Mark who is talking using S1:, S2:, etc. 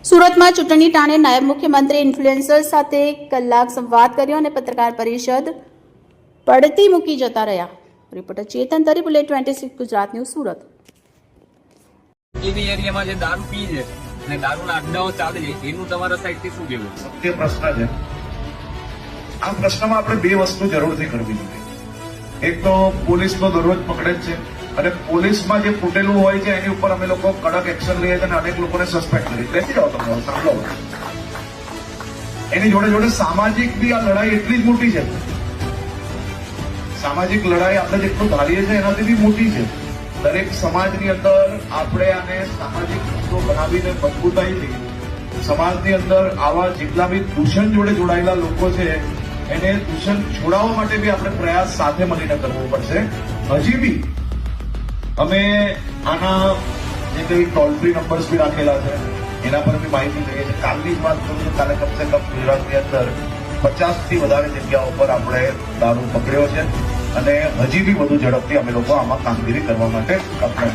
S1: સુરતમાં ચૂંટણી ટાણે નાયબ મુખ્યમંત્રી ઇન્ફ્લુએન્સર સાથે કલાક સંવાદ કર્યો અને પત્રકાર પરિષદ પડતી મૂકી જતા રહ્યા. રિપોર્ટર ચેતન તરી, બુલેટ 26 ગુજરાત ન્યૂઝ, સુરત.
S2: એવી એરિયામાં જે દારૂ પી છે અને દારૂના અડ્ડાઓ ચાલે છે એનું તમારા સાઈડથી શું કહેવું?
S3: સત્ય પ્રશ્ન છે. આ પ્રશ્નમાં આપણે બે વસ્તુ જરૂરથી કરવી જોઈએ. એક તો પોલીસનો દરરોજ પકડે જ છે અને પોલીસમાં જે ફૂટેલું હોય છે એની ઉપર અમે લોકો કડક એક્શન લઈએ છીએ અને અનેક લોકોને સસ્પેન્ડ કરી. બેસી જાઓ તમે, સાંભળો. એની જોડે જોડે સામાજિક બી આ લડાઈ એટલી જ મોટી છે. સામાજિક લડાઈ આપણે જેટલું ધારીએ છીએ એનાથી બી મોટી છે. દરેક સમાજની અંદર આપણે આને સામાજિક મુદ્દો બનાવીને મજબૂતાઈથી સમાજની અંદર આવા જેટલા બી દૂષણ જોડે જોડાયેલા લોકો છે એને દૂષણ છોડાવવા માટે બી આપણે પ્રયાસ સાથે મળીને કરવો પડશે. હજી બી અમે આના જે કંઈ ટોલ ફ્રી નંબર્સ બી રાખેલા છે એના પર બી માહિતી લઈએ છીએ. કાલની જ વાત કરું તો કાલે કમસે કમ ગુજરાતની અંદર 50થી વધારે જગ્યાઓ પર આપણે દારૂ પકડ્યો છે અને હજી બી વધુ ઝડપથી અમે લોકો આમાં કામગીરી કરવા માટે આપણે